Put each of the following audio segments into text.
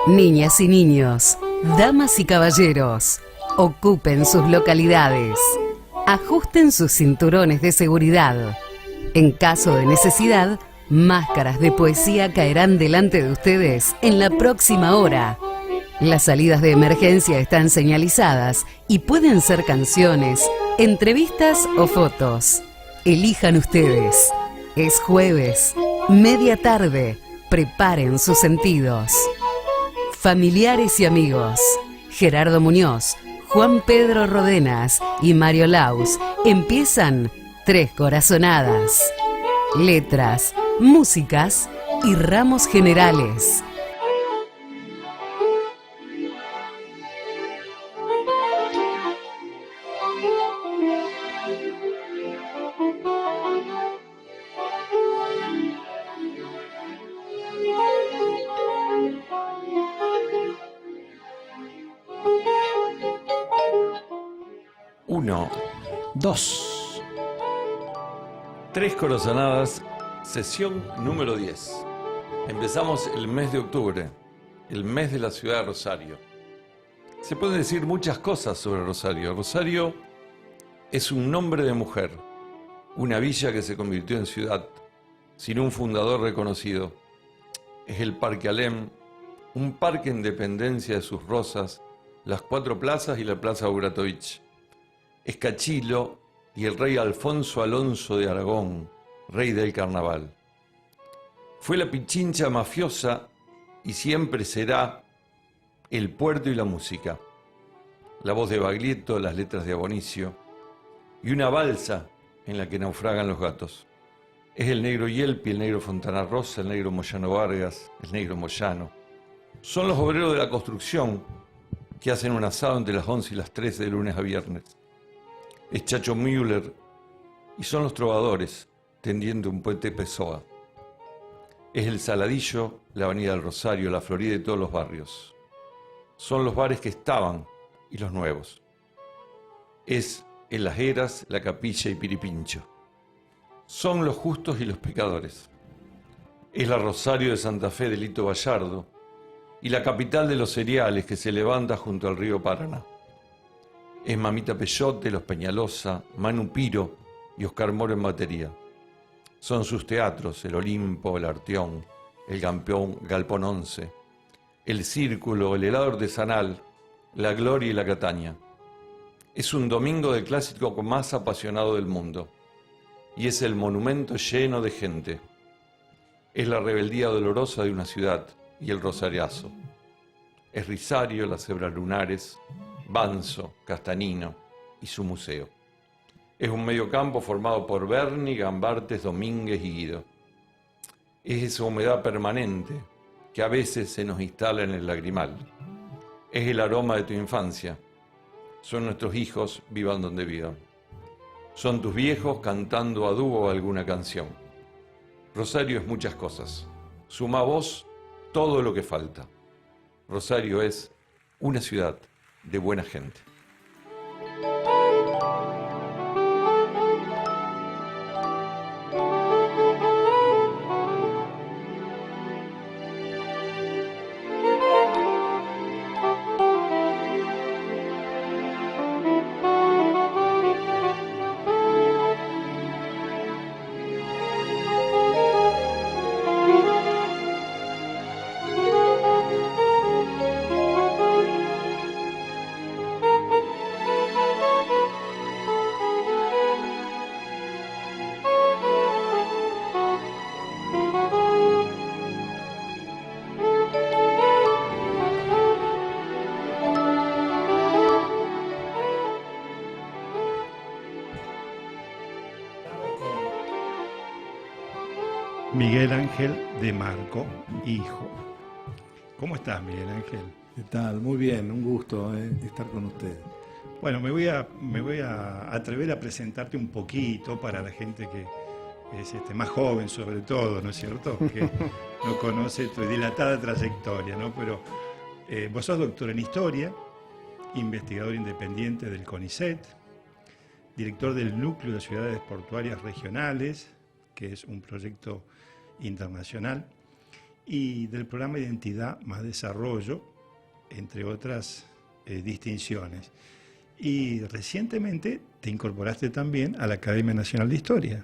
Niñas y niños, damas y caballeros, ocupen sus localidades. Ajusten sus cinturones de seguridad. En caso de necesidad, máscaras de poesía caerán delante de ustedes en la próxima hora. Las salidas de emergencia están señalizadas y pueden ser canciones, entrevistas o fotos. Elijan ustedes. Es jueves, media tarde. Preparen sus sentidos. Familiares y amigos, Gerardo Muñoz, Juan Pedro Rodenas y Mario Laus empiezan Tres Corazonadas. Letras, músicas y ramos generales. Uno, dos. Tres Corazonadas, sesión número 10. Empezamos el mes de octubre, el mes de la ciudad de Rosario. Se pueden decir muchas cosas sobre Rosario. Rosario es un nombre de mujer, una villa que se convirtió en ciudad, sin un fundador reconocido. Es el Parque Alem, un parque en dependencia de sus rosas, las cuatro plazas y la Plaza Buratovich. Es Cachilo y el rey Alfonso Alonso de Aragón, rey del carnaval. Fue la Pichincha mafiosa y siempre será el puerto y la música. La voz de Baglietto, las letras de Abonicio y una balsa en la que naufragan los gatos. Es el negro Yelpi, el negro Fontana Rosa, el negro Moyano Vargas, el negro Moyano. Son los obreros de la construcción que hacen un asado entre las 11 y las 13 de lunes a viernes. Es Chacho Müller y son los trovadores tendiendo un puente Pessoa. Es el Saladillo, la Avenida del Rosario, la Florida y todos los barrios. Son los bares que estaban y los nuevos. Es en Las Heras, La Capilla y Piripincho. Son los justos y los pecadores. Es la Rosario de Santa Fe de Lito Gallardo y la capital de los cereales que se levanta junto al río Paraná. Es Mamita Peyote, Los Peñalosa, Manu Piro y Oscar Moro en batería. Son sus teatros, el Olimpo, el Arteón, el Galpón 11, el Círculo, el helado artesanal, la Gloria y la Cataña. Es un domingo de clásico más apasionado del mundo y es el monumento lleno de gente. Es la rebeldía dolorosa de una ciudad y el rosariazo. Es Risario, las cebras lunares, Banzo, Castanino y su museo. Es un mediocampo formado por Berni, Gambartes, Domínguez y Guido. Es esa humedad permanente que a veces se nos instala en el lagrimal. Es el aroma de tu infancia. Son nuestros hijos, vivan donde vivan. Son tus viejos cantando a dúo alguna canción. Rosario es muchas cosas. Suma vos todo lo que falta. Rosario es una ciudad de buena gente. Miguel Ángel de Marco, hijo. ¿Cómo estás, Miguel Ángel? ¿Qué tal? Muy bien, un gusto estar con ustedes. Bueno, me voy a atrever a presentarte un poquito para la gente que es más joven sobre todo, ¿no es cierto? Que no conoce tu dilatada trayectoria, ¿no? Pero vos sos doctor en Historia, investigador independiente del CONICET, director del Núcleo de Ciudades Portuarias Regionales, que es un proyecto internacional, y del programa Identidad más Desarrollo, entre otras distinciones. Y recientemente te incorporaste también a la Academia Nacional de Historia.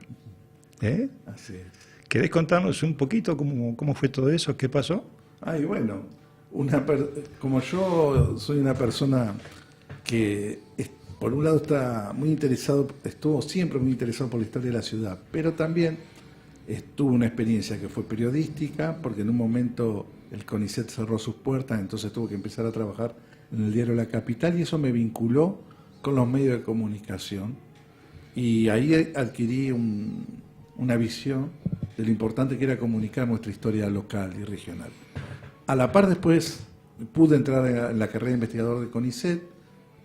Así es. ¿Querés contarnos un poquito cómo fue todo eso? ¿Qué pasó? Ay, bueno, como yo soy una persona que por un lado estuvo siempre muy interesado por la historia de la ciudad, pero también tuvo una experiencia que fue periodística, porque en un momento el CONICET cerró sus puertas, entonces tuvo que empezar a trabajar en el diario La Capital, y eso me vinculó con los medios de comunicación, y ahí adquirí una visión de lo importante que era comunicar nuestra historia local y regional. A la par después pude entrar en la carrera de investigador de CONICET,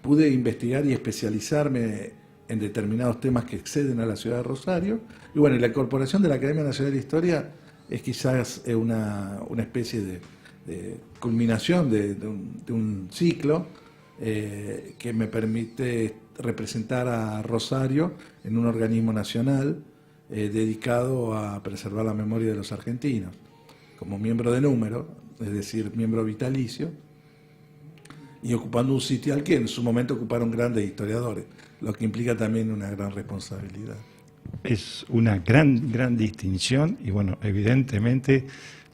pude investigar y especializarme en determinados temas que exceden a la ciudad de Rosario, y bueno, la incorporación de la Academia Nacional de Historia es quizás una especie de culminación de un ciclo que me permite representar a Rosario en un organismo nacional dedicado a preservar la memoria de los argentinos, como miembro de número, es decir, miembro vitalicio, y ocupando un sitio al que en su momento ocuparon grandes historiadores, lo que implica también una gran responsabilidad. Es una gran distinción, y bueno, evidentemente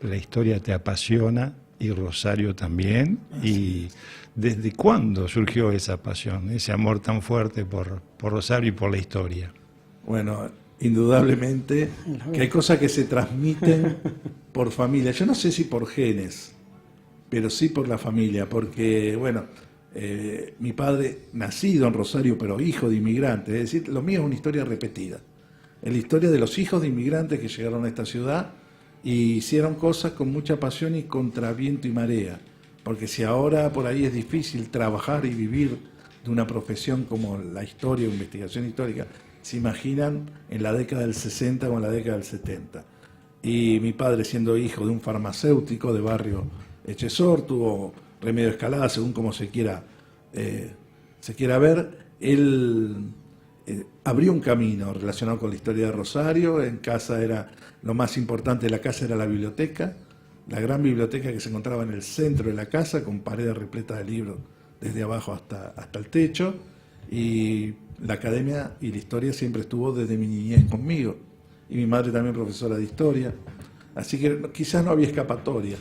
la historia te apasiona y Rosario también. Y ¿desde cuándo surgió esa pasión, ese amor tan fuerte por Rosario y por la historia? Bueno, indudablemente que hay cosas que se transmiten por familia. Yo no sé si por genes, pero sí por la familia, porque, bueno, mi padre, nacido en Rosario, pero hijo de inmigrantes, es decir, lo mío es una historia repetida. Es la historia de los hijos de inmigrantes que llegaron a esta ciudad y hicieron cosas con mucha pasión y contra viento y marea. Porque si ahora por ahí es difícil trabajar y vivir de una profesión como la historia o investigación histórica, se imaginan en la década del 60 o en la década del 70. Y mi padre, siendo hijo de un farmacéutico de barrio Echezor, tuvo Remedio Escalada, según como se quiera ver. Él abrió un camino relacionado con la historia de Rosario. En casa era lo más importante de la casa, era la biblioteca, la gran biblioteca que se encontraba en el centro de la casa, con paredes repletas de libros desde abajo hasta el techo. Y la academia y la historia siempre estuvo desde mi niñez conmigo. Y mi madre también profesora de historia. Así que quizás no había escapatoria.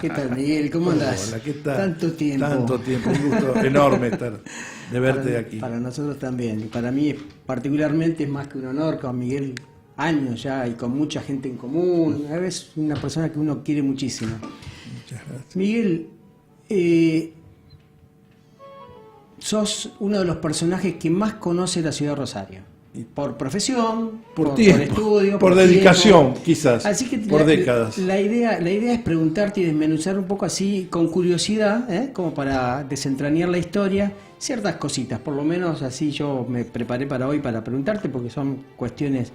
¿Qué tal, Miguel? ¿Cómo andás? Hola, ¿qué tal? Tanto tiempo. Tanto tiempo, un gusto enorme de verte aquí. Para nosotros también. Para mí particularmente es más que un honor, con Miguel años ya y con mucha gente en común. A veces una persona que uno quiere muchísimo. Muchas gracias. Miguel, sos uno de los personajes que más conoce la ciudad de Rosario. Por profesión, por tiempo, por estudio, por dedicación, quizás, así que por décadas. La idea es preguntarte y desmenuzar un poco así, con curiosidad, como para desentrañar la historia, ciertas cositas, por lo menos así yo me preparé para hoy para preguntarte, porque son cuestiones.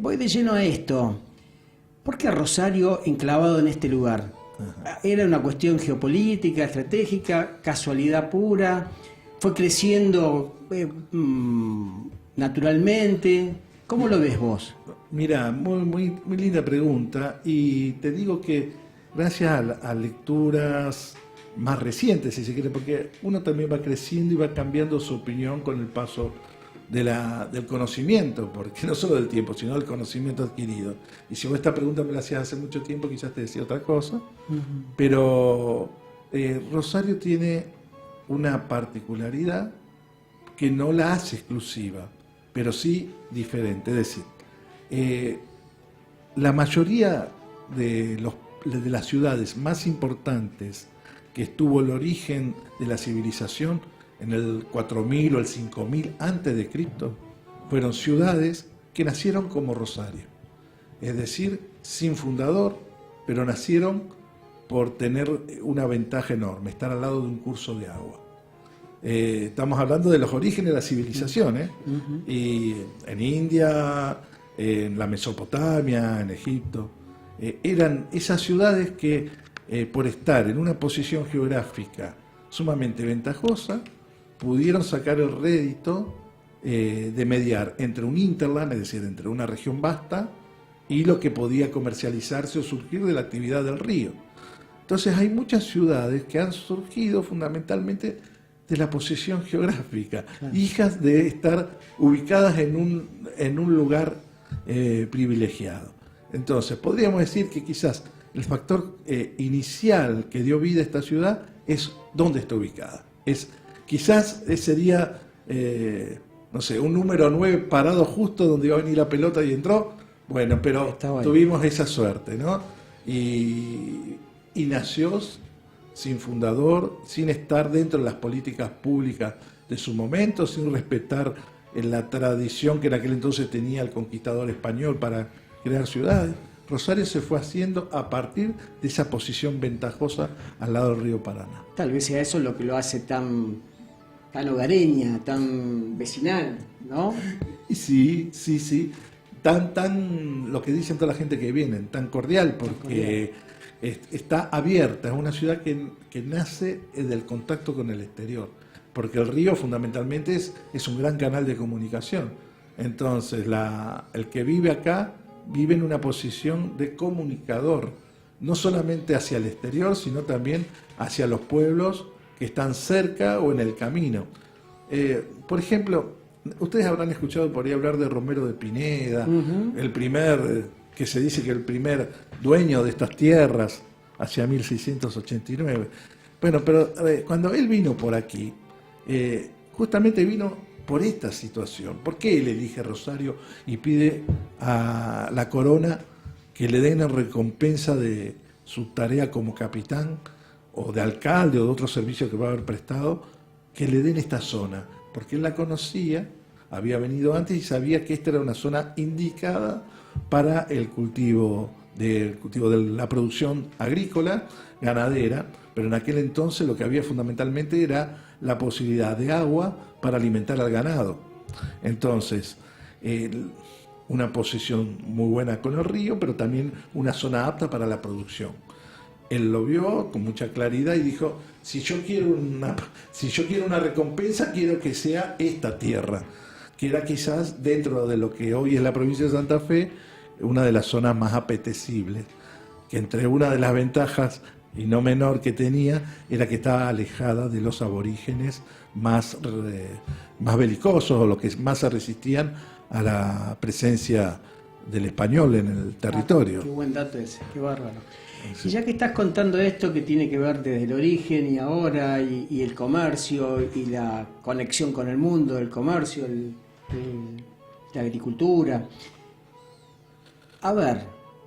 Voy de lleno a esto. ¿Por qué Rosario enclavado en este lugar? Ajá. ¿Era una cuestión geopolítica, estratégica, casualidad pura? ¿Fue creciendo naturalmente? ¿Cómo lo ves vos? Mira, muy linda pregunta, y te digo que gracias a lecturas más recientes, si se quiere, porque uno también va creciendo y va cambiando su opinión con el paso del conocimiento, porque no solo del tiempo, sino del conocimiento adquirido. Y si vos esta pregunta me la hacías hace mucho tiempo, quizás te decía otra cosa, pero Rosario tiene una particularidad que no la hace exclusiva, pero sí diferente. Es decir, la mayoría de las ciudades más importantes que estuvo el origen de la civilización en el 4000 o el 5000 antes de Cristo fueron ciudades que nacieron como Rosario, es decir, sin fundador, pero nacieron por tener una ventaja enorme, estar al lado de un curso de agua. Estamos hablando de los orígenes de la civilización, y en India, en la Mesopotamia, en Egipto, eran esas ciudades que por estar en una posición geográfica sumamente ventajosa, pudieron sacar el rédito de mediar entre un hinterland, es decir, entre una región vasta y lo que podía comercializarse o surgir de la actividad del río. Entonces hay muchas ciudades que han surgido fundamentalmente de la posesión geográfica, hijas de estar ubicadas en un lugar privilegiado. Entonces podríamos decir que quizás el factor inicial que dio vida a esta ciudad es dónde está ubicada. Quizás sería, no sé, un número 9 parado justo donde iba a venir la pelota y entró. Bueno, pero tuvimos esa suerte, ¿no? Y nació sin fundador, sin estar dentro de las políticas públicas de su momento, sin respetar la tradición que en aquel entonces tenía el conquistador español para crear ciudades. Rosario se fue haciendo a partir de esa posición ventajosa al lado del río Paraná. Tal vez sea eso lo que lo hace tan hogareña, tan vecinal, ¿no? Sí. Tan lo que dicen toda la gente que viene, tan cordial, porque está abierta, es una ciudad que nace del contacto con el exterior, porque el río fundamentalmente es un gran canal de comunicación. Entonces, el que vive acá vive en una posición de comunicador, no solamente hacia el exterior, sino también hacia los pueblos que están cerca o en el camino. Por ejemplo, ustedes habrán escuchado por ahí hablar de Romero de Pineda, el primer, que se dice que el primer dueño de estas tierras hacia 1689. Bueno, pero cuando él vino por aquí, justamente vino por esta situación. ¿Por qué él elige Rosario y pide a la corona que le den en recompensa de su tarea como capitán o de alcalde o de otro servicio que va a haber prestado, que le den esta zona? Porque él la conocía, había venido antes y sabía que esta era una zona indicada para el cultivo de la producción agrícola, ganadera, pero en aquel entonces lo que había fundamentalmente era la posibilidad de agua para alimentar al ganado. Entonces, una posición muy buena con el río, pero también una zona apta para la producción. Él lo vio con mucha claridad y dijo, si yo quiero una recompensa, quiero que sea esta tierra, que era quizás dentro de lo que hoy es la provincia de Santa Fe, una de las zonas más apetecibles, que entre una de las ventajas y no menor que tenía, era que estaba alejada de los aborígenes más belicosos, o los que más se resistían a la presencia del español en el territorio. Qué buen dato ese, qué bárbaro. Sí. Y ya que estás contando esto que tiene que ver desde el origen y ahora, y el comercio, y la conexión con el mundo, el comercio, la agricultura. A ver,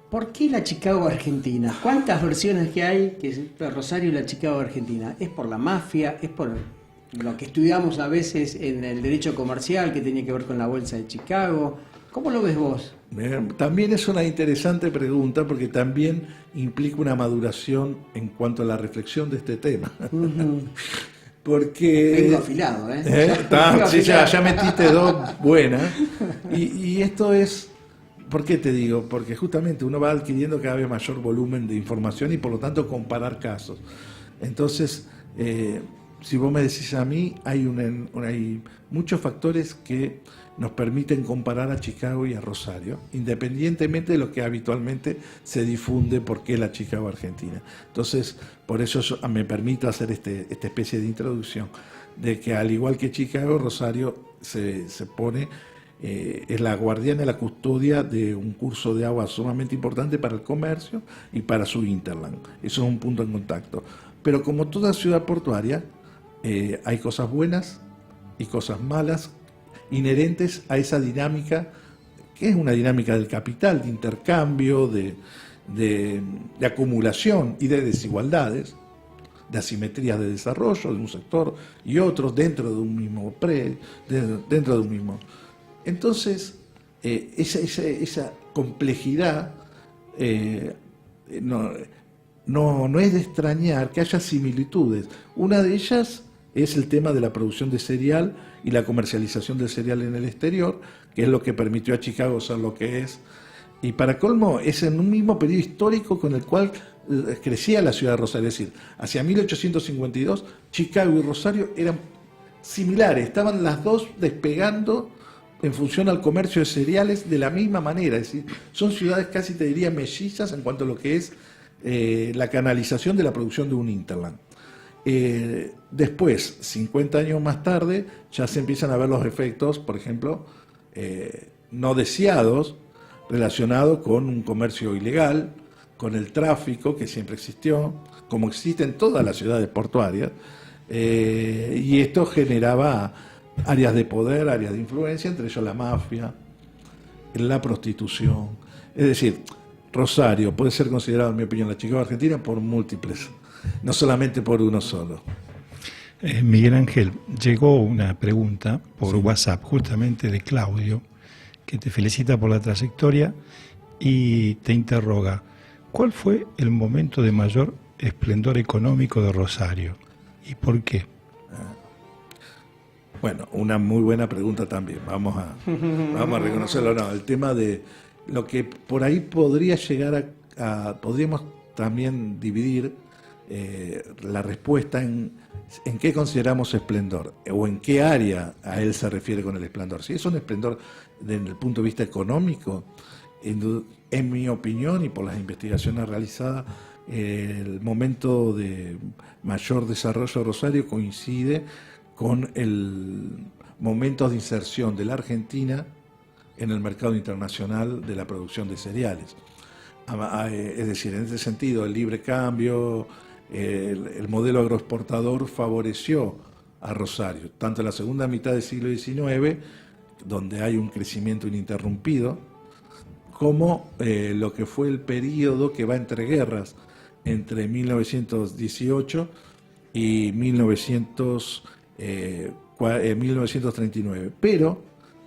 ¿por qué la Chicago Argentina? ¿Cuántas versiones que hay que es Rosario y la Chicago Argentina? ¿Es por la mafia? ¿Es por lo que estudiamos a veces en el derecho comercial que tenía que ver con la bolsa de Chicago? ¿Cómo lo ves vos? También es una interesante pregunta porque también implica una maduración en cuanto a la reflexión de este tema. Porque vengo afilado, ¿eh? Sí, ya metiste dos buenas. Y esto es, ¿por qué te digo? Porque justamente uno va adquiriendo cada vez mayor volumen de información y por lo tanto comparar casos. Entonces, si vos me decís a mí, hay muchos factores que nos permiten comparar a Chicago y a Rosario, independientemente de lo que habitualmente se difunde por qué la Chicago Argentina. Entonces, por eso me permito hacer esta especie de introducción, de que al igual que Chicago, Rosario se pone, es la guardiana, la custodia de un curso de agua sumamente importante para el comercio y para su hinterland. Eso es un punto en contacto. Pero como toda ciudad portuaria, hay cosas buenas y cosas malas inherentes a esa dinámica, que es una dinámica del capital, de intercambio, de acumulación y de desigualdades, de asimetrías de desarrollo de un sector y otro dentro de un mismo dentro de un mismo. Entonces, esa complejidad no es de extrañar que haya similitudes. Una de ellas es el tema de la producción de cereal y la comercialización del cereal en el exterior, que es lo que permitió a Chicago ser lo que es. Y para colmo, es en un mismo periodo histórico con el cual crecía la ciudad de Rosario. Es decir, hacia 1852, Chicago y Rosario eran similares, estaban las dos despegando en función al comercio de cereales de la misma manera. Es decir, son ciudades casi te diría mellizas en cuanto a lo que es la canalización de la producción de un hinterland. Después, 50 años más tarde, ya se empiezan a ver los efectos, por ejemplo, no deseados, relacionados con un comercio ilegal, con el tráfico que siempre existió, como existe en todas las ciudades portuarias, y esto generaba áreas de poder, áreas de influencia, entre ellos la mafia, la prostitución. Es decir, Rosario puede ser considerado, en mi opinión, la Chicago Argentina por múltiples, no solamente por uno solo. Miguel Ángel, llegó una pregunta por WhatsApp justamente de Claudio, que te felicita por la trayectoria y te interroga, ¿cuál fue el momento de mayor esplendor económico de Rosario y por qué? Bueno, una muy buena pregunta también, vamos a reconocerlo. No, el tema de lo que por ahí podría llegar podríamos también dividir la respuesta en qué consideramos esplendor o en qué área a él se refiere con el esplendor. Si es un esplendor desde el punto de vista económico, en mi opinión y por las investigaciones realizadas, el momento de mayor desarrollo de Rosario coincide con el momento de inserción de la Argentina en el mercado internacional de la producción de cereales. Es decir, en ese sentido, el libre cambio, el modelo agroexportador favoreció a Rosario, tanto en la segunda mitad del siglo XIX, donde hay un crecimiento ininterrumpido, como lo que fue el periodo que va entre guerras, entre 1918 y 1939. Pero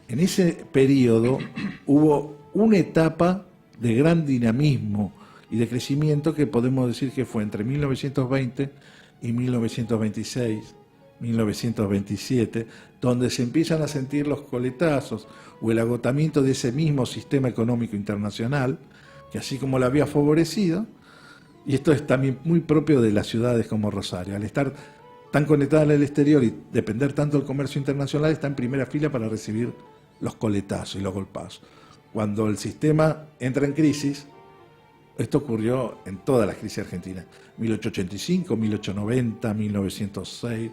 en ese periodo hubo una etapa de gran dinamismo y de crecimiento que podemos decir que fue entre 1920 y 1926, 1927, donde se empiezan a sentir los coletazos o el agotamiento de ese mismo sistema económico internacional, que así como lo había favorecido, y esto es también muy propio de las ciudades como Rosario, al estar tan conectada al exterior y depender tanto del comercio internacional, está en primera fila para recibir los coletazos y los golpazos. Cuando el sistema entra en crisis, esto ocurrió en todas las crisis argentinas, 1885, 1890, 1906,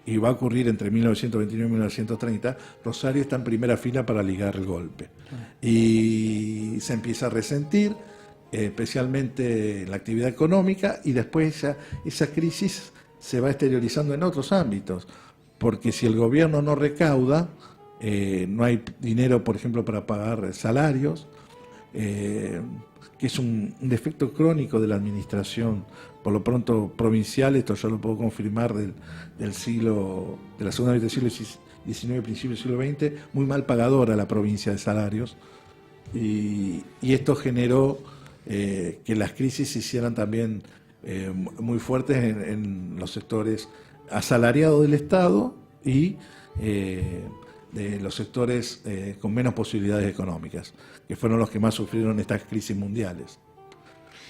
y va a ocurrir entre 1929 y 1930, Rosario está en primera fila para ligar el golpe. Y se empieza a resentir, especialmente en la actividad económica, y después esa crisis se va exteriorizando en otros ámbitos, porque si el gobierno no recauda, no hay dinero, por ejemplo, para pagar salarios, que es un defecto crónico de la administración, por lo pronto provincial, esto yo lo puedo confirmar de la segunda mitad del siglo XIX, principio del siglo XX, muy mal pagadora la provincia de salarios, y esto generó que las crisis se hicieran también muy fuertes en los sectores asalariados del Estado y de los sectores con menos posibilidades económicas, que fueron los que más sufrieron estas crisis mundiales.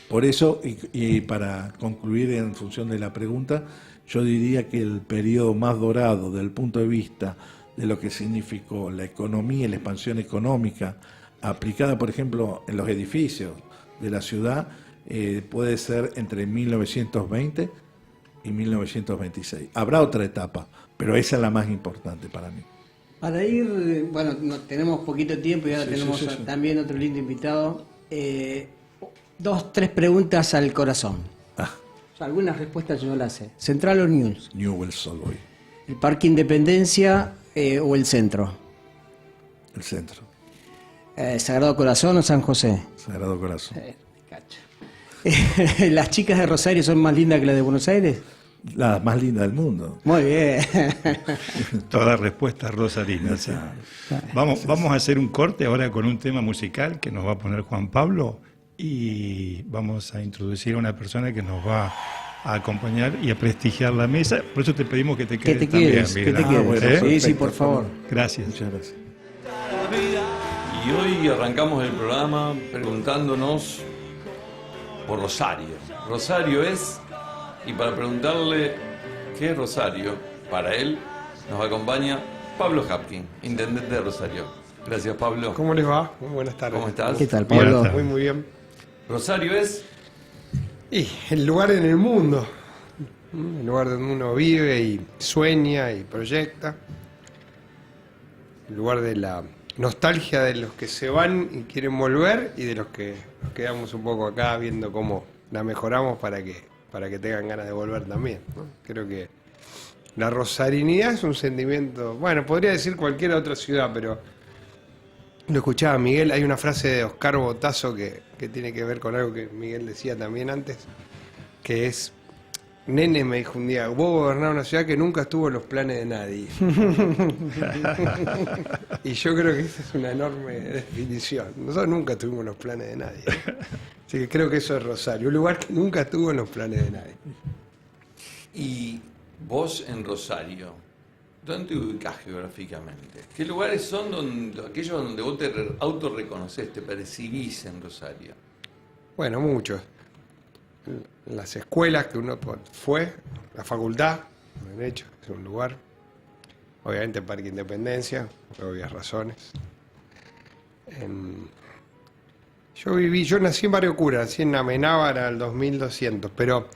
Por eso, y para concluir en función de la pregunta, yo diría que el periodo más dorado desde el punto de vista de lo que significó la economía y la expansión económica aplicada, por ejemplo, en los edificios de la ciudad, puede ser entre 1920 y 1926. Habrá otra etapa, pero esa es la más importante para mí. Para ir, bueno, tenemos poquito tiempo y ahora tenemos también otro lindo invitado. 2, 3 preguntas al corazón. Algunas respuestas yo las sé. ¿Central o News? Newell's Old Boys. ¿El Parque Independencia o el centro? El centro. ¿Sagrado Corazón o San José? Sagrado Corazón. Cacho. ¿Las chicas de Rosario son más lindas que las de Buenos Aires? La más linda del mundo. Muy bien. Toda respuesta rosarina. Sí. Vamos a hacer un corte ahora con un tema musical que nos va a poner Juan Pablo y vamos a introducir a una persona que nos va a acompañar y a prestigiar la mesa. Por eso te pedimos que te quedes también. Que te quedes. Bueno, sí, por favor. Gracias. Muchas gracias. Y hoy arrancamos el programa preguntándonos por Rosario. Rosario es, y para preguntarle qué es Rosario, para él nos acompaña Pablo Hapkin, intendente de Rosario. Gracias, Pablo. ¿Cómo les va? Muy buenas tardes. ¿Cómo estás? ¿Qué tal, Bien, Pablo? muy bien. Rosario es Y el lugar en el mundo, el lugar donde uno vive y sueña y proyecta, el lugar de la nostalgia de los que se van y quieren volver y de los que nos quedamos un poco acá viendo cómo la mejoramos para que tengan ganas de volver también, ¿no? Creo que la rosarinidad es un sentimiento, bueno, podría decir cualquier otra ciudad, pero lo escuchaba Miguel, hay una frase de Oscar Botazo que tiene que ver con algo que Miguel decía también antes, que es, Nene me dijo un día, vos gobernás una ciudad que nunca estuvo en los planes de nadie. Y yo creo que esa es una enorme definición. Nosotros nunca estuvimos en los planes de nadie. Así que creo que eso es Rosario, un lugar que nunca estuvo en los planes de nadie. y vos en Rosario. ¿Dónde te ubicás geográficamente? ¿Qué lugares son aquellos donde vos te autorreconocés, te percibís en Rosario? Bueno, muchos. Las escuelas que uno fue, la facultad, de Derecho, es un lugar. Obviamente Parque Independencia, por obvias razones. Yo nací en Barrio Cura, nací en Amenábar al 2200, pero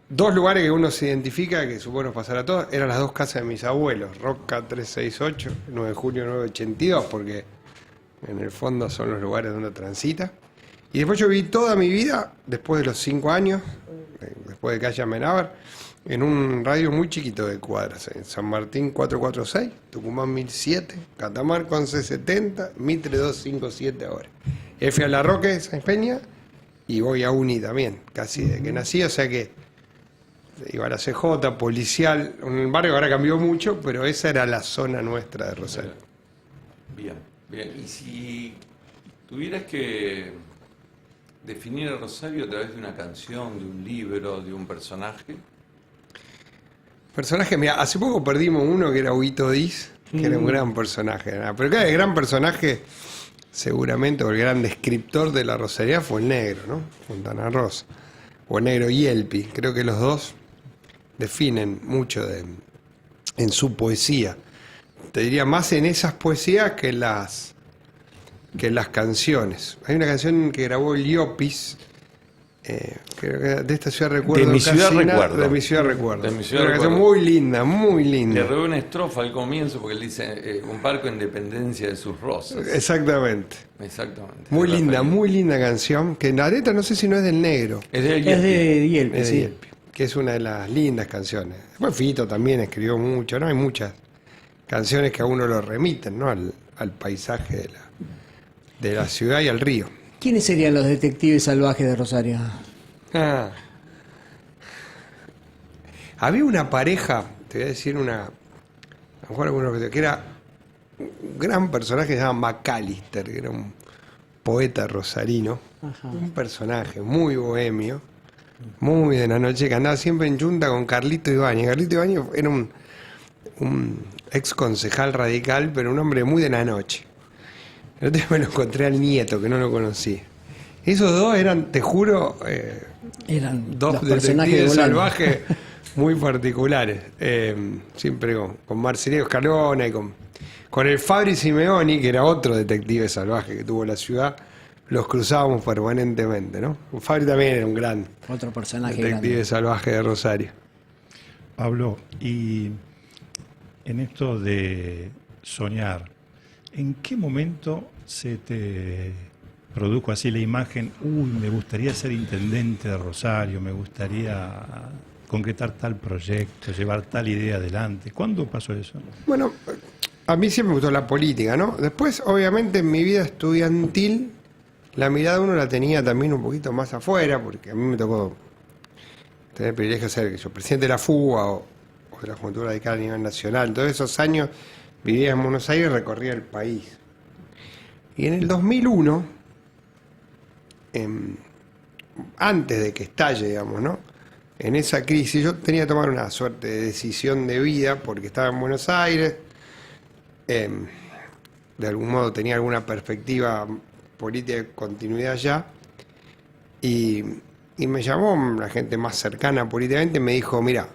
dos lugares que uno se identifica, que supongo nos pasará a todos, eran las dos casas de mis abuelos, Roca 368, 9 de julio 982, porque en el fondo son los lugares donde uno transita. Y después yo viví toda mi vida, después de los 5 años, después de calle Amenábar, en un radio muy chiquito de cuadras, en San Martín 446, Tucumán 1007, Catamarca 1170, Mitre 257 ahora. Y fui a La Roque, San Peña, y voy a Uni también, casi desde que nací, o sea que iba a la CJ, policial, un barrio que ahora cambió mucho, pero esa era la zona nuestra de Rosario. Bien, bien. Y si tuvieras que definir a Rosario a través de una canción, de un libro, de un personaje. Personaje, mira, hace poco perdimos uno que era Huguito Diz, que era un gran personaje, ¿no? Pero claro, el gran personaje, seguramente, o el gran descriptor de la rosaría fue el negro, ¿no? Fontana Rosa. O el negro Yelpi. Creo que los dos definen mucho en su poesía. Te diría más en esas poesías que en las canciones. Hay una canción que grabó Liopis, creo que de esta ciudad recuerdo. De mi ciudad recuerdo. De mi ciudad recuerdo. De mi ciudad Una canción recuerdo. muy linda, muy linda. Le robé una estrofa al comienzo porque él dice un barco en dependencia de sus rosas. Exactamente. Exactamente. Muy De linda, Rafael. muy linda canción. Que la letra no sé si no es del negro. Es de Es de Yelpi, Es de sí. Yelpi, que es una de las lindas canciones. Después Fito también escribió mucho, ¿no? Hay muchas canciones que a uno lo remiten, ¿no? Al paisaje de la ciudad y al río. ¿Quiénes serían los detectives salvajes de Rosario? Ah. Había una pareja, te voy a decir a lo mejor algunos que era un gran personaje que se llama McAllister, que era un poeta rosarino, Ajá. un personaje muy bohemio, muy de la noche, que andaba siempre en junta con Carlito Ibáñez. Carlito Ibáñez era un ex concejal radical, pero un hombre muy de la noche. El otro día me lo encontré al nieto, que no lo conocí. Esos dos eran, te juro, Eran dos los personajes de detectives Bolán. salvajes muy particulares. Siempre con Marcelino Escalona y con el Fabri Simeoni, que era otro detective salvaje que tuvo la ciudad, los cruzábamos permanentemente, ¿no? Fabri también era un gran Otro personaje detective grande. salvaje de Rosario. Pablo, y en esto de soñar, ¿en qué momento se te produjo así la imagen, me gustaría ser intendente de Rosario, me gustaría concretar tal proyecto, llevar tal idea adelante? ¿Cuándo pasó eso? Bueno, a mí siempre me gustó la política, ¿no? Después, obviamente, en mi vida estudiantil, la mirada uno la tenía también un poquito más afuera, porque a mí me tocó tener el privilegio de ser yo presidente de la FUBA o de la Juventud Radical a nivel nacional. Todos esos años vivía en Buenos Aires y recorría el país. Y en el 2001, antes de que estalle, digamos, ¿no? En esa crisis yo tenía que tomar una suerte de decisión de vida porque estaba en Buenos Aires, de algún modo tenía alguna perspectiva política de continuidad allá, y me llamó la gente más cercana políticamente y me dijo, mira,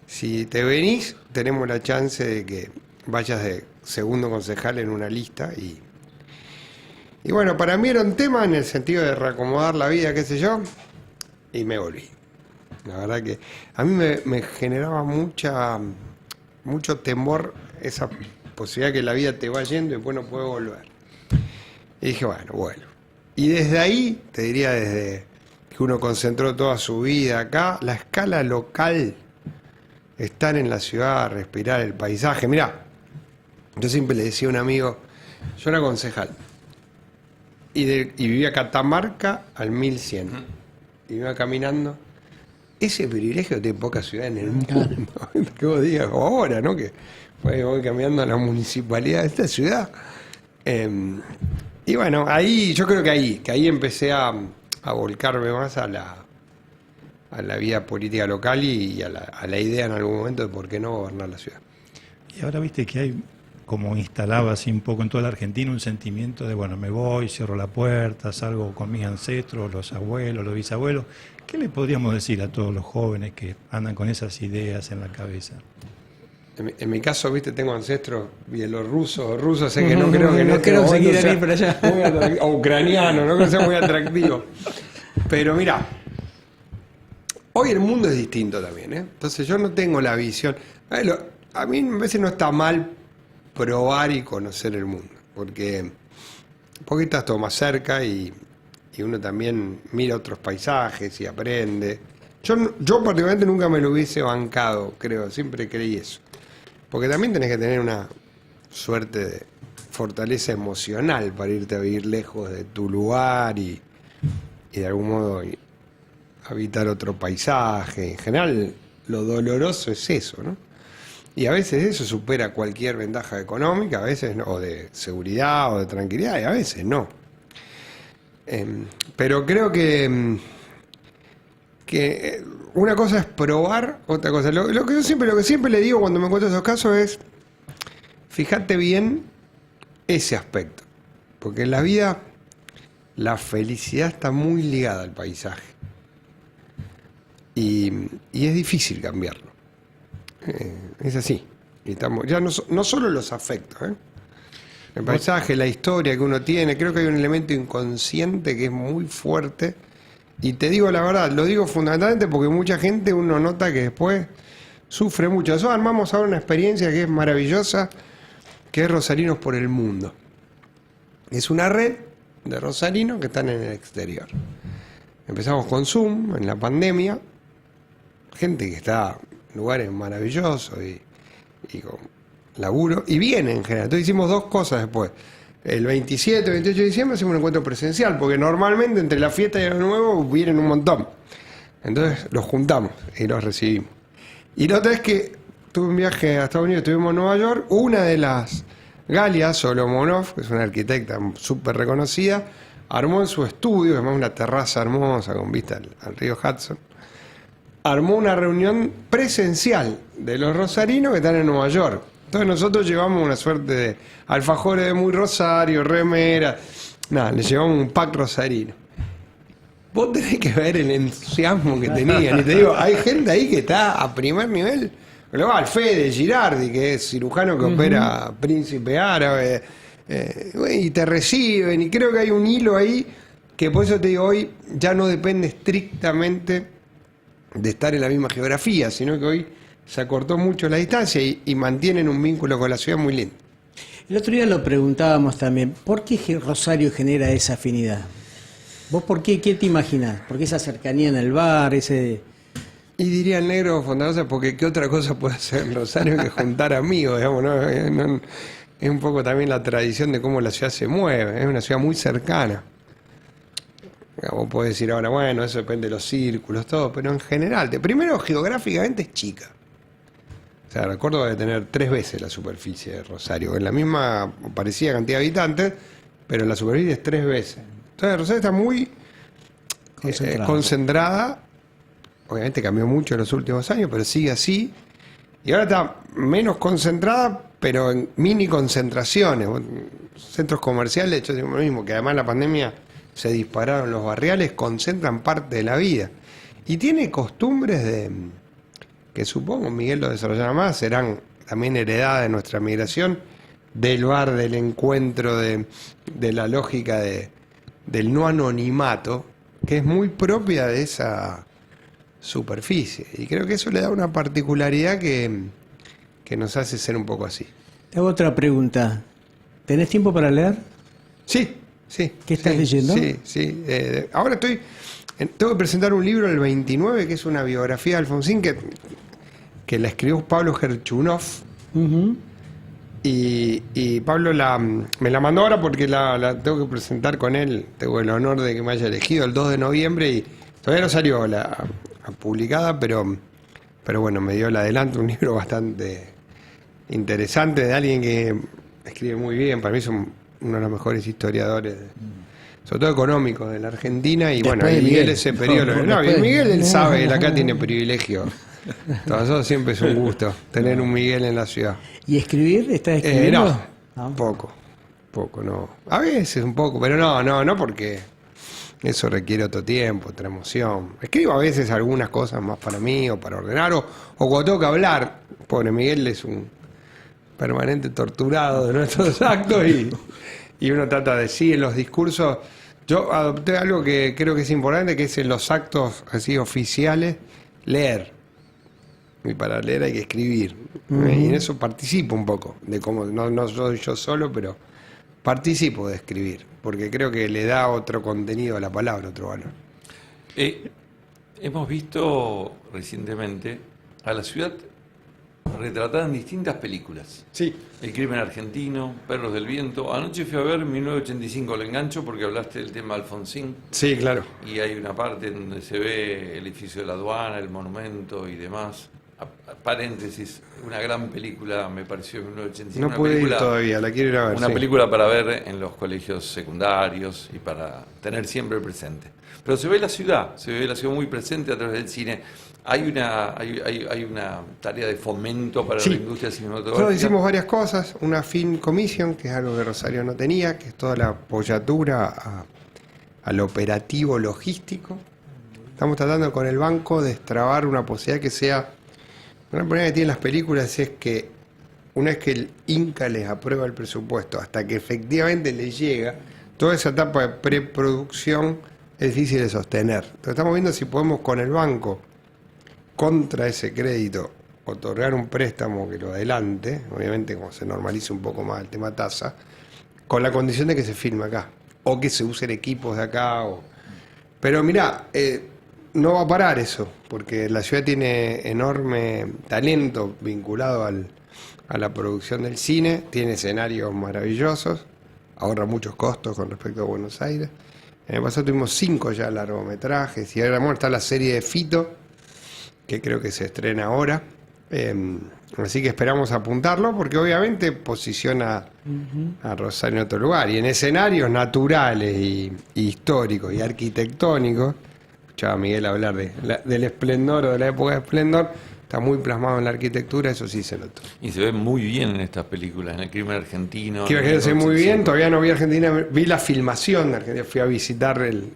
si te venís tenemos la chance de que vayas de segundo concejal en una lista. Y bueno, para mí era un tema en el sentido de reacomodar la vida, qué sé yo, y me volví. La verdad que a mí me generaba mucho temor esa posibilidad que la vida te va yendo y después no puedes volver. Y dije, bueno, vuelvo. Y desde ahí, te diría desde que uno concentró toda su vida acá, la escala local, estar en la ciudad, respirar el paisaje. Mirá, yo siempre le decía a un amigo, yo era concejal, y vivía Catamarca al 1100, y me iba caminando. Ese privilegio tiene pocas ciudades en el mundo, que vos digas, como ahora, ¿no? Que voy caminando a la municipalidad de esta ciudad. Y bueno, ahí, yo creo que ahí empecé a volcarme más a la vida política local y a la idea en algún momento de por qué no gobernar la ciudad. Y ahora viste que hay, como instalado así un poco en toda la Argentina, un sentimiento de, bueno, me voy, cierro la puerta, salgo con mis ancestros, los abuelos, los bisabuelos. ¿Qué le podríamos decir a todos los jóvenes que andan con esas ideas en la cabeza? En mi caso, viste, tengo ancestros bielorrusos, sé que no creo que no creo seguir ahí para allá. O ucraniano, no creo que sea muy atractivo. Pero mira, hoy el mundo es distinto también, ¿eh? Entonces yo no tengo la visión. A mí a veces no está mal probar y conocer el mundo, porque estás todo más cerca y uno también mira otros paisajes y aprende. Yo particularmente nunca me lo hubiese bancado, creo, siempre creí eso. Porque también tenés que tener una suerte de fortaleza emocional para irte a vivir lejos de tu lugar y de algún modo habitar otro paisaje. En general, lo doloroso es eso, ¿no? Y a veces eso supera cualquier ventaja económica, a veces no, o de seguridad o de tranquilidad, y a veces no. Pero creo que una cosa es probar, otra cosa. Lo que siempre le digo cuando me encuentro esos casos es, fíjate bien ese aspecto. Porque en la vida la felicidad está muy ligada al paisaje. Y es difícil cambiarlo. Es así. Y ya no solo los afectos, ¿eh? El paisaje, la historia que uno tiene, creo que hay un elemento inconsciente que es muy fuerte. Y te digo la verdad, lo digo fundamentalmente porque mucha gente uno nota que después sufre mucho. Nosotros armamos ahora una experiencia que es maravillosa, que es Rosarinos por el Mundo. Es una red de rosarinos que están en el exterior. Empezamos con Zoom en la pandemia, gente que está en lugares maravillosos y con laburo, y viene en general. Entonces hicimos dos cosas después. El 27, 28 de diciembre hacemos un encuentro presencial, porque normalmente entre la fiesta y el año nuevo vienen un montón. Entonces los juntamos y los recibimos. Y la otra es que tuve un viaje a Estados Unidos, estuvimos en Nueva York, una de las Galia Solomonov, que es una arquitecta súper reconocida, armó en su estudio, además una terraza hermosa con vista al río Hudson, armó una reunión presencial de los rosarinos que están en Nueva York. Entonces nosotros llevamos una suerte de alfajores de muy rosario, remera, nada, le llevamos un pack rosarino. Vos tenés que ver el entusiasmo que tenían. Y te digo, hay gente ahí que está a primer nivel. Global, Fede Girardi, que es cirujano que opera Príncipe Árabe, y te reciben. Y creo que hay un hilo ahí que por eso te digo, hoy ya no depende estrictamente de estar en la misma geografía, sino que hoy se acortó mucho la distancia y mantienen un vínculo con la ciudad muy lindo. El otro día lo preguntábamos también, ¿por qué Rosario genera esa afinidad? ¿Vos por qué te imaginás? ¿Por qué esa cercanía en el bar, ese...? Y diría el negro Fontarosa, porque ¿qué otra cosa puede hacer en Rosario que juntar amigos? Digamos, ¿no? Es un poco también la tradición de cómo la ciudad se mueve, es una ciudad muy cercana. Vos podés decir ahora, bueno, eso depende de los círculos, todo, pero en general, primero geográficamente es chica. O sea, recuerdo de tener 3 veces la superficie de Rosario, en la misma parecida cantidad de habitantes, pero la superficie es 3 veces. Entonces Rosario está muy concentrada. Obviamente cambió mucho en los últimos años, pero sigue así. Y ahora está menos concentrada, pero en mini concentraciones. Centros comerciales, hecho lo mismo, que además la pandemia se dispararon los barriales, concentran parte de la vida. Y tiene costumbres que supongo Miguel lo desarrollará más, serán también heredada de nuestra migración, del bar, del encuentro, de la lógica del no anonimato, que es muy propia de esa superficie. Y creo que eso le da una particularidad que nos hace ser un poco así. Te hago otra pregunta. ¿Tenés tiempo para leer? Sí, sí. ¿Qué estás leyendo? Sí, sí. Ahora tengo que presentar un libro el 29, que es una biografía de Alfonsín, que la escribió Pablo Gerchunov. Ujú. Y Pablo me la mandó ahora porque la tengo que presentar con él. Tengo el honor de que me haya elegido el 2 de noviembre y todavía no salió la publicada, pero bueno, me dio el adelanto, un libro bastante interesante de alguien que escribe muy bien. Para mí es uno de los mejores historiadores, sobre todo económicos, de la Argentina. Y Después bueno, de y Miguel Miguel. ese periodo. No, Después de- Miguel él sabe, él acá tiene privilegio. Para nosotros siempre es un gusto tener un Miguel en la ciudad. ¿Y escribir? ¿Estás escribiendo? No, poco, no. A veces un poco, pero no porque eso requiere otro tiempo, otra emoción. Escribo a veces algunas cosas más para mí o para ordenar, o cuando tengo que hablar. Pobre Miguel es un permanente torturado de nuestros actos y uno trata de sí en los discursos. Yo adopté algo que creo que es importante, que es en los actos así oficiales, leer. Y para leer hay que escribir. Y en eso participo un poco, de cómo no soy yo solo, pero participo de escribir, porque creo que le da otro contenido a la palabra, otro valor. Hemos visto recientemente a la ciudad retratada en distintas películas. Sí. El crimen argentino, Perros del viento. Anoche fui a ver 1985, lo engancho porque hablaste del tema Alfonsín. Sí, claro. Y hay una parte en donde se ve el edificio de la aduana, el monumento y demás. Paréntesis, una gran película me pareció en 1985. No una pude ir película, todavía, la quiero ir a ver. una sí. película para ver en los colegios secundarios y para tener siempre presente. Pero se ve la ciudad muy presente a través del cine. Hay una tarea de fomento para Sí. la industria cinematográfica. Nosotros hicimos varias cosas, una Film Commission, que es algo que Rosario no tenía, que es toda la apoyatura al operativo logístico. Estamos tratando con el banco de destrabar una posibilidad que sea... Una problema que tienen las películas es que una vez que el Inca les aprueba el presupuesto, hasta que efectivamente les llega, toda esa etapa de preproducción es difícil de sostener. Entonces estamos viendo si podemos con el banco, contra ese crédito, otorgar un préstamo que lo adelante, obviamente como se normalice un poco más el tema tasa, con la condición de que se filme acá, o que se usen equipos de acá. Pero mirá, no va a parar eso, porque la ciudad tiene enorme talento vinculado a la producción del cine, tiene escenarios maravillosos, ahorra muchos costos con respecto a Buenos Aires. En el pasado tuvimos 5 ya largometrajes y ahora está la serie de Fito, que creo que se estrena ahora. Así que esperamos apuntarlo porque obviamente posiciona a Rosario en otro lugar. Y en escenarios naturales y históricos y arquitectónicos, escuchaba a Miguel hablar del esplendor o de la época de esplendor, está muy plasmado en la arquitectura, eso sí se notó. Y se ve muy bien en estas películas, en el crimen argentino. Quiero que se muy bien, todavía no vi Argentina, vi la filmación de Argentina, fui a visitar el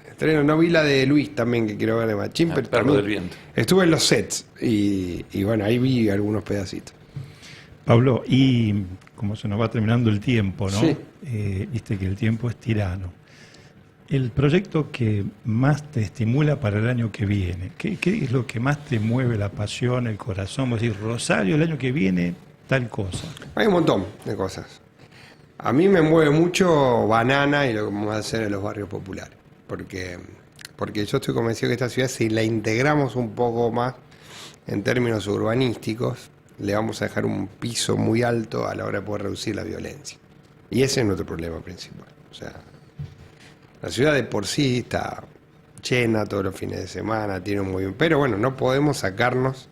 estreno, no vi la de Luis también, que quiero ver de Machín, pero Perro también del viento. estuve en los sets y bueno, ahí vi algunos pedacitos. Pablo, y como se nos va terminando el tiempo, ¿no? Sí. Viste que el tiempo es tirano. El proyecto que más te estimula para el año que viene, ¿qué es lo que más te mueve la pasión, el corazón? Vos decís, Rosario, el año que viene, tal cosa. Hay un montón de cosas. A mí me mueve mucho Banana y lo que vamos a hacer en los barrios populares, porque yo estoy convencido que esta ciudad, si la integramos un poco más en términos urbanísticos, le vamos a dejar un piso muy alto a la hora de poder reducir la violencia. Y ese es nuestro problema principal. O sea, la ciudad de por sí está llena todos los fines de semana, tiene un movimiento, pero bueno, no podemos sacarnos.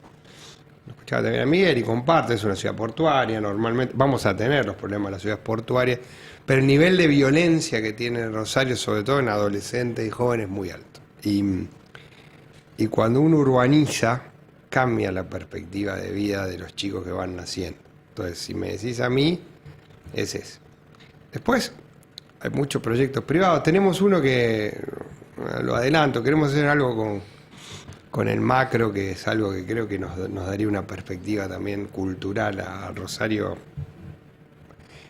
Lo escuchaba también a Miguel y comparto, es una ciudad portuaria, normalmente vamos a tener los problemas de las ciudades portuarias, pero el nivel de violencia que tiene Rosario, sobre todo en adolescentes y jóvenes, es muy alto. Y cuando uno urbaniza, cambia la perspectiva de vida de los chicos que van naciendo. Entonces, si me decís a mí, es eso. Después, hay muchos proyectos privados. Tenemos uno que, lo adelanto, queremos hacer algo con el macro, que es algo que creo que nos daría una perspectiva también cultural a Rosario,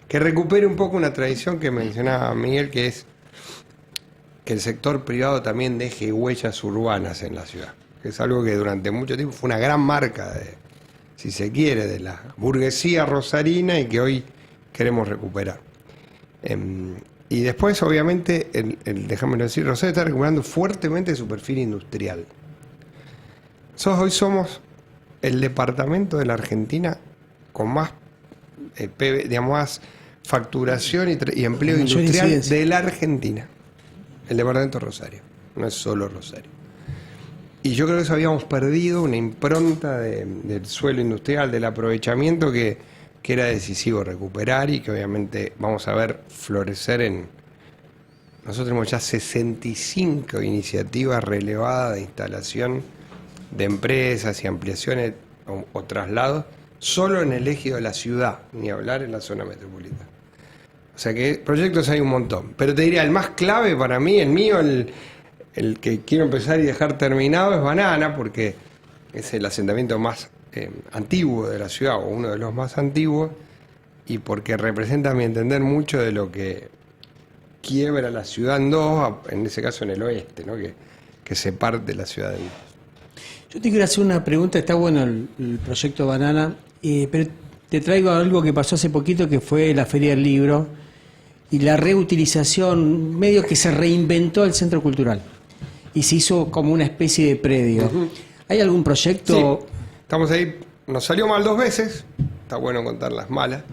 que recupere un poco una tradición que mencionaba Miguel, que es que el sector privado también deje huellas urbanas en la ciudad, que es algo que durante mucho tiempo fue una gran marca, si se quiere, de la burguesía rosarina y que hoy queremos recuperar. Y después, obviamente, déjamelo decir, Rosario está recuperando fuertemente su perfil industrial. Nosotros hoy somos el departamento de la Argentina con más, más facturación y empleo industrial de la Argentina. El departamento de Rosario, no es solo Rosario. Y yo creo que eso habíamos perdido una impronta del suelo industrial, del aprovechamiento que era decisivo recuperar y que obviamente vamos a ver florecer en... Nosotros tenemos ya 65 iniciativas relevadas de instalación de empresas y ampliaciones o traslados solo en el eje de la ciudad, ni hablar en la zona metropolitana. O sea que proyectos hay un montón. Pero te diría, el más clave para mí, el mío, el que quiero empezar y dejar terminado es Banana, porque es el asentamiento más antiguo de la ciudad, o uno de los más antiguos, y porque representa, a mi entender, mucho de lo que quiebra la ciudad en dos, en ese caso en el oeste, ¿no? que se parte la ciudad en dos. Yo te quiero hacer una pregunta, está bueno el proyecto Banana, pero te traigo algo que pasó hace poquito, que fue la Feria del Libro y la reutilización, medio que se reinventó el centro cultural y se hizo como una especie de predio. ¿Hay algún proyecto? Sí, estamos ahí, nos salió mal 2 veces, está bueno contar las malas.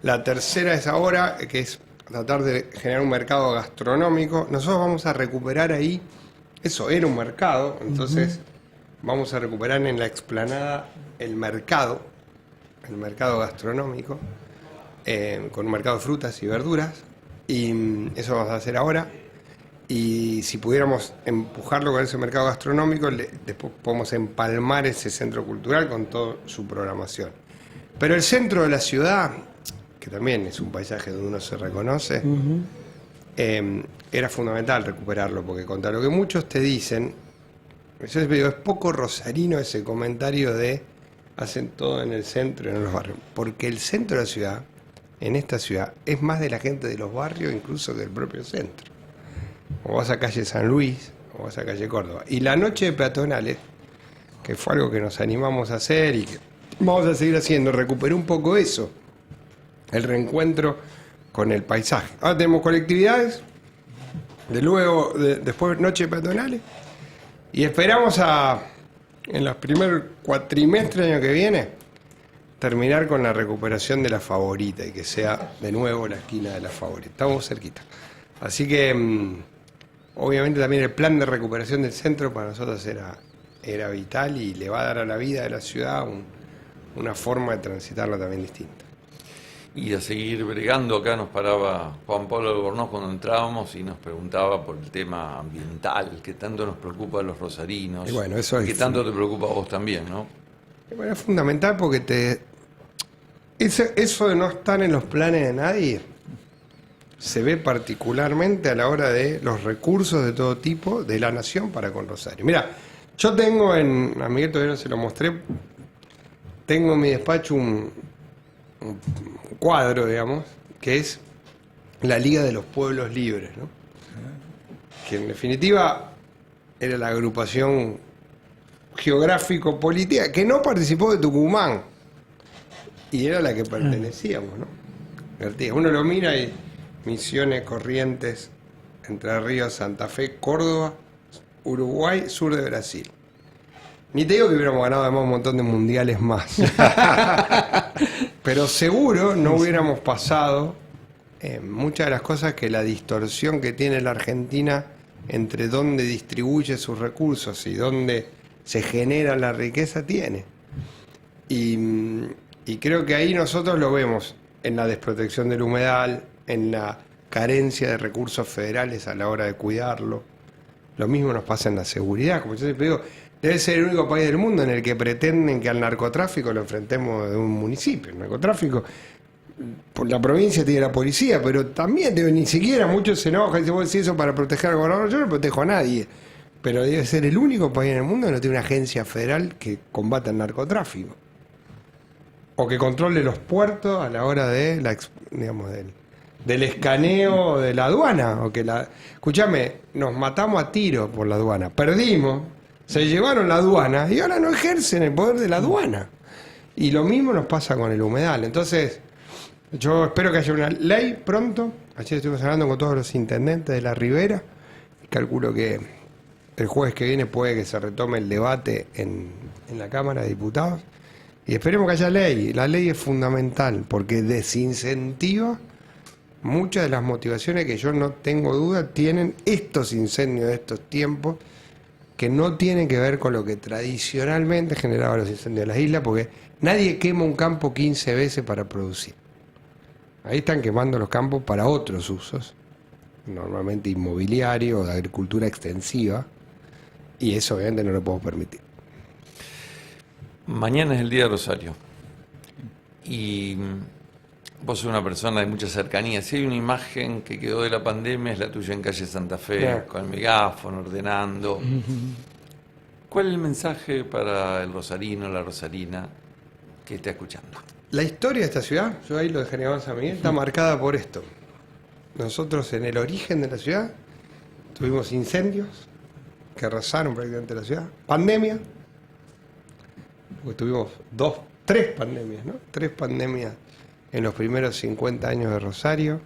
La tercera es ahora, que es tratar de generar un mercado gastronómico. Nosotros vamos a recuperar ahí, eso era un mercado, entonces vamos a recuperar en la explanada el mercado gastronómico, con un mercado de frutas y verduras, y eso vamos a hacer ahora. Y si pudiéramos empujarlo con ese mercado gastronómico, después podemos empalmar ese centro cultural con toda su programación. Pero el centro de la ciudad, que también es un paisaje donde uno se reconoce, era fundamental recuperarlo, porque contra lo que muchos te dicen, yo siempre digo, es poco rosarino ese comentario de hacen todo en el centro y no en los barrios, porque el centro de la ciudad, en esta ciudad, es más de la gente de los barrios incluso que del propio centro. O vas a calle San Luis, o vas a calle Córdoba. Y la noche de peatonales, que fue algo que nos animamos a hacer y que vamos a seguir haciendo, recuperé un poco eso, el reencuentro con el paisaje. Ahora tenemos colectividades, después noche de peatonales, y esperamos en los primeros cuatrimestres del año que viene, terminar con la recuperación de La Favorita y que sea de nuevo la esquina de La Favorita. Estamos cerquita. Así que, obviamente también el plan de recuperación del centro para nosotros era vital y le va a dar a la vida de la ciudad una forma de transitarla también distinta. Y a seguir bregando, acá nos paraba Juan Pablo Albornoz cuando entrábamos y nos preguntaba por el tema ambiental, que tanto nos preocupa a los rosarinos, y bueno, eso que tanto te preocupa a vos también, ¿no? Y bueno, es fundamental porque eso de no estar en los planes de nadie se ve particularmente a la hora de los recursos de todo tipo de la nación para con Rosario. Mira, yo tengo a Miguel todavía no se lo mostré, tengo en mi despacho un cuadro, digamos, que es la Liga de los Pueblos Libres, ¿no? Que en definitiva era la agrupación geográfico-política que no participó de Tucumán y era la que pertenecíamos, ¿no? Uno lo mira y Misiones, Corrientes, Entre Ríos, Santa Fe, Córdoba, Uruguay, sur de Brasil. Ni te digo que hubiéramos ganado además un montón de mundiales más. Pero seguro no hubiéramos pasado muchas de las cosas que la distorsión que tiene la Argentina entre dónde distribuye sus recursos y dónde se genera la riqueza tiene. Y creo que ahí nosotros lo vemos en la desprotección del humedal, en la carencia de recursos federales a la hora de cuidarlo. Lo mismo nos pasa en la seguridad, como yo siempre digo, debe ser el único país del mundo en el que pretenden que al narcotráfico lo enfrentemos de un municipio. El narcotráfico, por la provincia tiene la policía, pero también ni siquiera muchos se enojan y dicen, vos decís eso para proteger al gobernador. Yo no protejo a nadie. pero debe ser el único país en el mundo que no tiene una agencia federal que combata el narcotráfico. O que controle los puertos a la hora de del escaneo de la aduana. Escúchame, nos matamos a tiro por la aduana. Perdimos, se llevaron la aduana y ahora no ejercen el poder de la aduana. Y lo mismo nos pasa con el humedal. Entonces, yo espero que haya una ley pronto. Ayer estuvimos hablando con todos los intendentes de la Ribera. Calculo que el jueves que viene puede que se retome el debate en la Cámara de Diputados. Y esperemos que haya ley. La ley es fundamental porque desincentiva muchas de las motivaciones que yo no tengo duda tienen estos incendios de estos tiempos, que no tienen que ver con lo que tradicionalmente generaba los incendios de las islas, porque nadie quema un campo 15 veces para producir. Ahí están quemando los campos para otros usos, normalmente inmobiliario o de agricultura extensiva, y eso obviamente no lo podemos permitir. Mañana es el Día de Rosario. Y vos sos una persona de mucha cercanía. Si hay una imagen que quedó de la pandemia, es la tuya en calle Santa Fe, Claro. con el megáfono, ordenando. ¿Cuál es el mensaje para el rosarino, la rosarina que está escuchando? La historia de esta ciudad, yo ahí lo dejaría más a Miguel, está marcada por esto. Nosotros en el origen de la ciudad tuvimos incendios que arrasaron prácticamente la ciudad, pandemia, porque tuvimos tres pandemias, ¿no? 3 pandemias en los primeros 50 años de Rosario.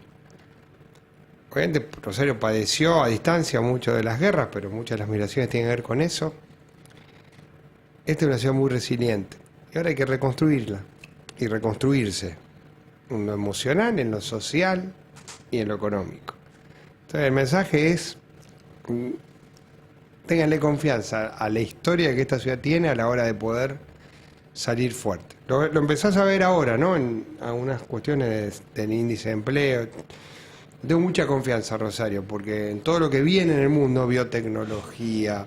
Obviamente Rosario padeció a distancia mucho de las guerras, pero muchas de las migraciones tienen que ver con eso. Esta es una ciudad muy resiliente y ahora hay que reconstruirla y reconstruirse en lo emocional, en lo social y en lo económico. Entonces el mensaje es: ténganle confianza a la historia que esta ciudad tiene a la hora de poder salir fuerte. Lo empezás a ver ahora, ¿no? En algunas cuestiones del índice de empleo. Tengo mucha confianza, Rosario, porque en todo lo que viene en el mundo, biotecnología,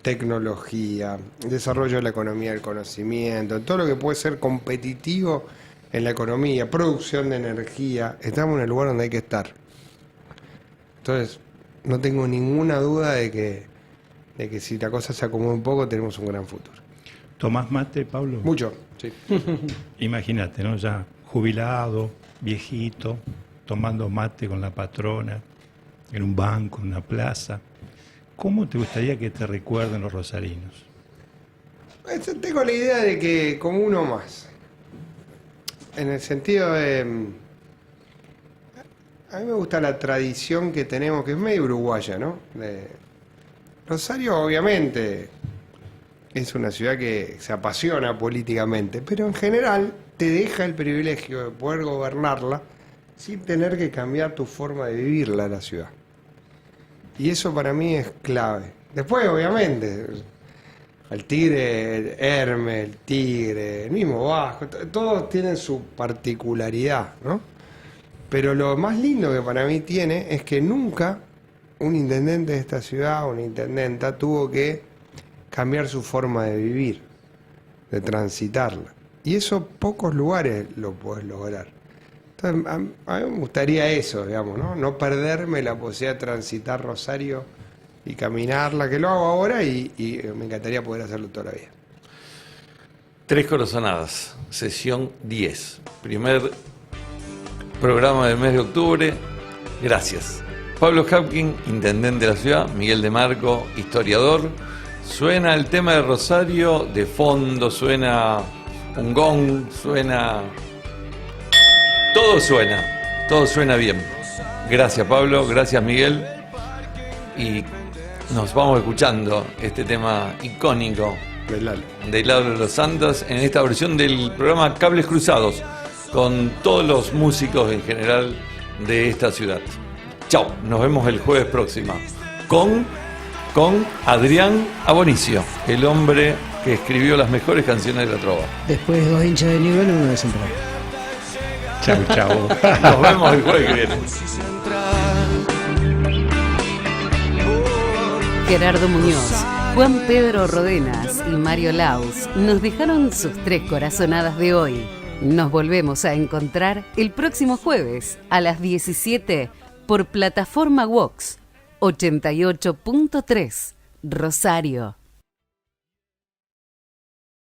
tecnología, desarrollo de la economía del conocimiento, en todo lo que puede ser competitivo en la economía, producción de energía, estamos en el lugar donde hay que estar. Entonces, no tengo ninguna duda de que si la cosa se acomoda un poco, tenemos un gran futuro. ¿Tomás mate, Pablo? Mucho, sí. Imagínate, ¿no? Ya jubilado, viejito, tomando mate con la patrona, en un banco, en una plaza. ¿Cómo te gustaría que te recuerden los rosarinos? Tengo la idea de que como uno más. En el sentido de... A mí me gusta la tradición que tenemos, que es medio uruguaya, ¿no? Rosario, obviamente, es una ciudad que se apasiona políticamente, pero en general te deja el privilegio de poder gobernarla sin tener que cambiar tu forma de vivirla, la ciudad. Y eso para mí es clave. Después, obviamente, el Tigre, el Hermes, el Tigre, el mismo Vasco, todos tienen su particularidad, ¿no? Pero lo más lindo que para mí tiene es que nunca un intendente de esta ciudad, una intendenta, tuvo que cambiar su forma de vivir, de transitarla. Y eso pocos lugares lo podés lograr. Entonces, a mí me gustaría eso, digamos, ¿no? No perderme la posibilidad de transitar Rosario y caminarla, que lo hago ahora y me encantaría poder hacerlo toda la vida. 3 corazonadas, sesión 10. Primer programa del mes de octubre. Gracias. Pablo Hapkin, intendente de la ciudad. Miguel de Marco, historiador. Suena el tema de Rosario de fondo, suena un gong, suena... Todo suena bien. Gracias, Pablo, gracias, Miguel. Y nos vamos escuchando este tema icónico de Lalo de los Santos en esta versión del programa Cables Cruzados, con todos los músicos en general de esta ciudad. Chao, nos vemos el jueves próximo con Adrián Abonicio, el hombre que escribió las mejores canciones de la trova. Después de 2 hinchas de nivel, uno de central. Chau, chau. Nos vemos el jueves que viene. Gerardo Muñoz, Juan Pedro Rodenas y Mario Laus nos dejaron sus 3 corazonadas de hoy. Nos volvemos a encontrar el próximo jueves a las 17 por plataforma Vox 88.3 Rosario.